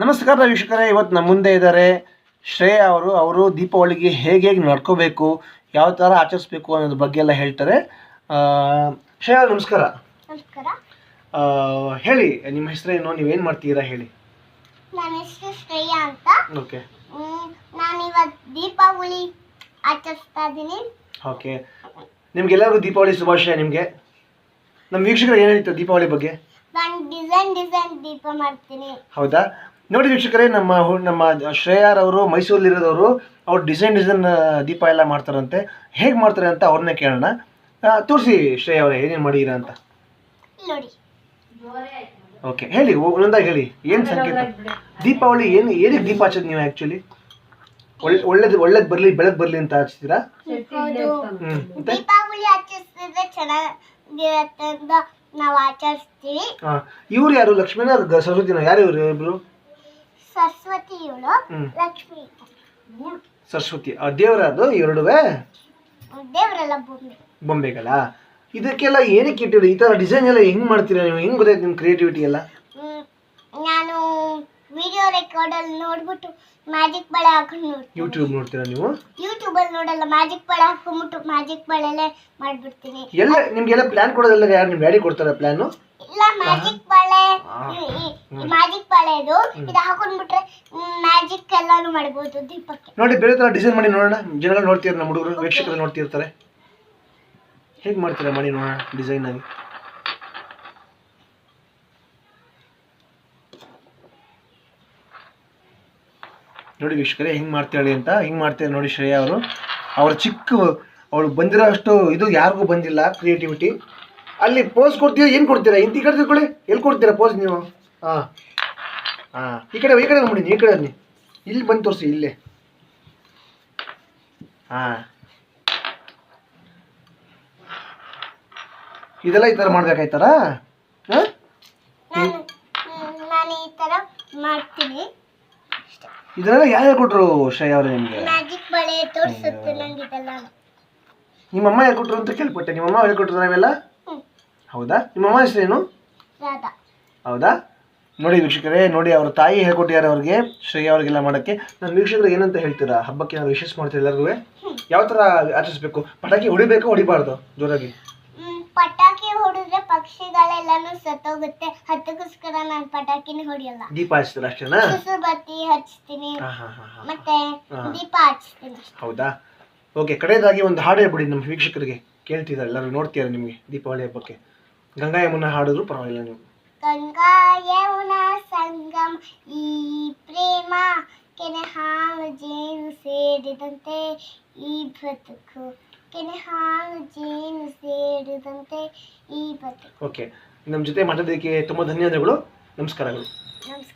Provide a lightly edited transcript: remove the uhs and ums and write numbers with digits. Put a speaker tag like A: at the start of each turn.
A: ನಮಸ್ಕಾರ ವೀಕ್ಷಕರೇ, ಇವತ್ತು ನಮ್ಮ ಮುಂದೆ ಇದ್ದಾರೆ ಶ್ರೇಯಾ ಅವರು ದೀಪಾವಳಿಗೆ ಹೇಗೆ ನಡ್ಕೋಬೇಕು, ಯಾವ ಥರ ಆಚರಿಸ್ಬೇಕು ಅನ್ನೋದ್ರ ಬಗ್ಗೆ ಎಲ್ಲ ಹೇಳ್ತಾರೆ. ಶ್ರೇಯಾ ನಮಸ್ಕಾರ.
B: ನಮಸ್ಕಾರ.
A: ಹೇಳಿ, ನಿಮ್ಮ ಹೆಸರೇನು, ನೀವೇನು ಮಾಡ್ತೀರಾ ಹೇಳಿ.
B: ನನ್ನ ಹೆಸರು ಶ್ರೇಯಾ ಅಂತ.
A: ಓಕೆ.
B: ನಾನು ಇವತ್ತು ದೀಪಾವಳಿ ಆಚರಿಸ್ತಾ ಇದ್ದೀನಿ.
A: ಓಕೆ, ನಿಮ್ಗೆಲ್ಲರಿಗೂ ದೀಪಾವಳಿ ಶುಭಾಶಯ. ನಿಮಗೆ ನಮ್ಮ ವೀಕ್ಷಕರು ಏನು ಹೇಳ್ತಾರೆ ದೀಪಾವಳಿ ಬಗ್ಗೆ?
B: ನಾನು ಡಿಸೈನ್ ದೀಪ ಮಾಡ್ತೀನಿ.
A: ಹೌದಾ? ನೋಡಿ ವೀಕ್ಷಕರೇ, ನಮ್ಮ ಶ್ರೇಯಾರವರು ಮೈಸೂರಲ್ಲಿರೋದವರು. ಅವ್ರು ಡಿಸೈನ್ ದೀಪ ಎಲ್ಲ ಮಾಡ್ತಾರಂತೆ. ಹೇಗೆ ಮಾಡ್ತಾರೆ ಅಂತ ಅವ್ರನ್ನೇ ಕೇಳೋಣ. ತೋರಿಸಿ ಶ್ರೇಯಾ ಅವರೇ, ಏನೇನು ಮಾಡಿದ್ದೀರಾ ಅಂತ
B: ನೋಡಿ.
A: ಓಕೆ, ಹೇಳಿ, ಒಂದೊಂದಾಗಿ ಹೇಳಿ. ಏನು ಸಂಕೇತ ದೀಪಾವಳಿ? ಏನಕ್ಕೆ ದೀಪ ಹಚ್ಚೋದು ನೀವು ಆ್ಯಕ್ಚುಲಿ? ಒಳ್ಳೇದು ಬರಲಿ, ಬೆಳಕು ಬರಲಿ ಅಂತ ಹಚ್ತೀರಾ?
B: ದೀಪಾವಳಿ ಆಚರಿಸಿದ್ರೆ ಚೆನ್ನಾಗಿರತ್ತೆ ಅಂತ ನಾವು ಆಚರಿಸ್ತೀವಿ.
A: ಇವ್ರು ಯಾರು, ಲಕ್ಷ್ಮೀನ ಸರಸ್ವತಿನ? ಯಾರು ಇವರು ಇಬ್ರು?
B: ಸರಸ್ವತಿ ಇವಳು, ಲಕ್ಷ್ಮಿ
A: ಸರಸ್ವತಿ. ದೇವರದು ಎರಡುವೆ
B: ದೇವರೆಲ್ಲ
A: ಬೊಂಬೆಗಳ. ಇದಕ್ಕೆಲ್ಲ ಏನಕ್ಕೆ ಇಟ್ಟಿರಿ? ಈ ಥರ ಡಿಸೈನ್ ಎಲ್ಲ ಹೆಂಗ್ ಮಾಡ್ತೀರಾ ನೀವು? ಹೆಂಗ್ ಗೊತ್ತಾಯ್ತು ನಿಮ್ಮ ಕ್ರಿಯೇಟಿವಿಟಿ ಎಲ್ಲ?
B: ನಾನು ವಿಡಿಯೋ ರೆಕಾರ್ಡಲ್ಲಿ ನೋಡ್ಬಿಟ್ಟು ಮ್ಯಾಜಿಕ್ ಬಳೆ ಹಾಕೊಂಡು ನೋಡ್ತೀನಿ.
A: ಯೂಟ್ಯೂಬ್ ನೋಡ್ತೀರಾ ನೀವು?
B: ಯೂಟ್ಯೂಬಲ್ಲಿ ನೋಡಲ್ಲ, ಮ್ಯಾಜಿಕ್ ಬಳೆ ಹಾಕೊಂಡ್ಬಿಟ್ಟು ಮ್ಯಾಜಿಕ್ ಬಳೆಲೆ ಮಾಡ್ಬಿಡ್ತೀನಿ.
A: ಎಲ್ಲ ನಿಮ್ಗೆಲ್ಲ ಪ್ಲಾನ್ ಕೊಡೋದೆಲ್ಲ ಯಾರು? ನಿಮ್ಮ ಡ್ಯಾಡಿ ಕೊಡ್ತಾರ ಪ್ಲಾನು?
B: ಇಲ್ಲ, ಮ್ಯಾಜಿಕ್ ಬಳೆ, ಮ್ಯಾಜಿಕ್ ಬಳೆ ಇದು ಹಾಕೊಂಡ್ಬಿಟ್ರೆ ಮ್ಯಾಜಿಕ್ ಎಲ್ಲಾನು ಮಾಡ್ಬೋದು ದೀಪಕ್ಕೆ.
A: ನೋಡಿ, ಬೇರೆ ತರ ಡಿಸೈನ್ ಮಾಡಿ ನೋಡೋಣ. ಜನ ನೋಡ್ತೀರ, ನಮ್ಮ ಹುಡುಗರು ವೀಕ್ಷಕರು ನೋಡ್ತಿರ್ತಾರೆ. ಹೇಗೆ ಮಾಡ್ತೀರಾ ಮಾಡಿ ನೋಡೋಣ ಡಿಸೈನ್ ಆಗಿ. ನೋಡಿ ವೀಕ್ಷಕರೇ, ಹಿಂಗೆ ಮಾಡ್ತಾಳೆ ಅಂತ. ಹಿಂಗೆ ಮಾಡ್ತಾರೆ ನೋಡಿ ಶ್ರೇಯಾ ಅವರು. ಅವಳು ಬಂದಿರೋ ಅಷ್ಟು ಇದು ಯಾರಿಗೂ ಬಂದಿಲ್ಲ ಕ್ರಿಯೇಟಿವಿಟಿ. ಅಲ್ಲಿ ಪೋಸ್ ಕೊಡ್ತೀರಾ? ಏನು ಕೊಡ್ತೀರಾ? ಇಂತಿ ಕಡೆ ತಿಳ್ಕೊಳ್ಳಿ. ಎಲ್ಲಿ ಕೊಡ್ತೀರಾ ಪೋಸ್ ನೀವು? ಈ ಕಡೆ ನೋಡಿ, ಈ ಕಡೆ ಬನ್ನಿ. ಇಲ್ಲಿ ಬಂದು ತೋರಿಸಿ, ಇಲ್ಲೇ. ಇದೆಲ್ಲ ಈ ಥರ ಮಾಡ್ಬೇಕಾಯ್ತಾರಾ?
B: ನಾನು ಈ ಥರ ಮಾಡ್ತೀನಿ.
A: ಇದೆಲ್ಲ ಯಾರು ಕೊಟ್ಟರು ಶ್ರೇಯಾ ಅವರೇ ನಿಮಗೆ?
B: ಮ್ಯಾಜಿಕ್ ಬಳೆ ತೋರಿಸುತ್ತೆ ನಂಗೆ ಇದೆಲ್ಲ.
A: ನಿಮ್ಮಮ್ಮ ಹೇಳ್ಕೊಟ್ರು ಅಂತ ಕೇಳ್ಪಟ್ಟೆ. ನಿಮ್ಮಮ್ಮ ಹೇಳ್ಕೊಟ್ರು ನಾವೆಲ್ಲ? ಹೌದಾ? ನಿಮ್ಮಮ್ಮ ಹೆಸರೇನು?
B: ರಾಧಾ.
A: ಹೌದಾ? ನೋಡಿ ವೀಕ್ಷಕರೇ, ನೋಡಿ ಅವ್ರ ತಾಯಿ ಹೇಳ್ಕೊಟ್ಟಿದ್ದಾರೆ ಅವ್ರಿಗೆ, ಶ್ರೇಯಾ ಅವ್ರಿಗೆಲ್ಲ ಮಾಡೋಕ್ಕೆ. ನನ್ನ ವೀಕ್ಷಕರು ಏನಂತ ಹೇಳ್ತೀರಾ? ಹಬ್ಬಕ್ಕೆ ನಾವು ವಿಶೇಷ ಮಾಡ್ತೀವಿ ಎಲ್ಲರಿಗೂ. ಯಾವ ಥರ ಆಚರಿಸ್ಬೇಕು? ಪಟಾಕಿ ಹೊಡಿಬೇಕು, ಹೊಡಿಬಾರ್ದು ಜೋರಾಗಿ?
B: ಪಟಾಕಿ ಹೊಡೆದ್ರೆ ಪಕ್ಷಿಗಳೆಲ್ಲಾನು ಸತ್ತೋಗುತ್ತೆ. ಅದಕ್ಕೋಸ್ಕರ ನಾನು ಪಟಾಕಿನ ಹೊಡಿಯಲ್ಲ.
A: ದೀಪ ಹಚ್ತೀರಾ ಅಷ್ಟೇನಾ?
B: ಸುಸುಬತ್ತಿ ಹಚ್ತೀನಿ, ಮತ್ತೆ ದೀಪ ಹಚ್ತೀನಿ.
A: ಹೌದಾ? ಓಕೆ, ಕಡೆಯದಾಗಿ ಒಂದು ಹಾಡು ಹೇಳ್ಬಿಡಿ ನಮ್ಮ ವೀಕ್ಷಕರಿಗೆ. ಕೇಳ್ತಿದ್ದಾರೆ ಎಲ್ಲರೂ, ನೋಡ್ತೀರಾ ನಿಮಗೆ ದೀಪಾವಳಿ ಹಬ್ಬಕ್ಕೆ. ಗಂಗಾ ಯಮುನಾ ಹಾಡಿದ್ರು ಪರವಾಗಿಲ್ಲ ನೀವು.
B: ಗಂಗಾ ಯಮುನಾ ಸಂಗಮ ಈ ಪ್ರೇಮ ಕೆನೆ ಹಾಲು ಜೇನು ಸೇರಿದಂತೆ ಈ ಬದುಕು, ಕೆನೆ ಹಾಲು ಜೇನು ಸೇರಿದಂತೆ ಈ ಬದುಕು.
A: ಓಕೆ, ನಮ್ಮ ಜೊತೆ ಮಾತಾಡೋದಕ್ಕೆ ತುಂಬ ಧನ್ಯವಾದಗಳು. ನಮಸ್ಕಾರಗಳು.
B: ನಮಸ್ಕಾರ.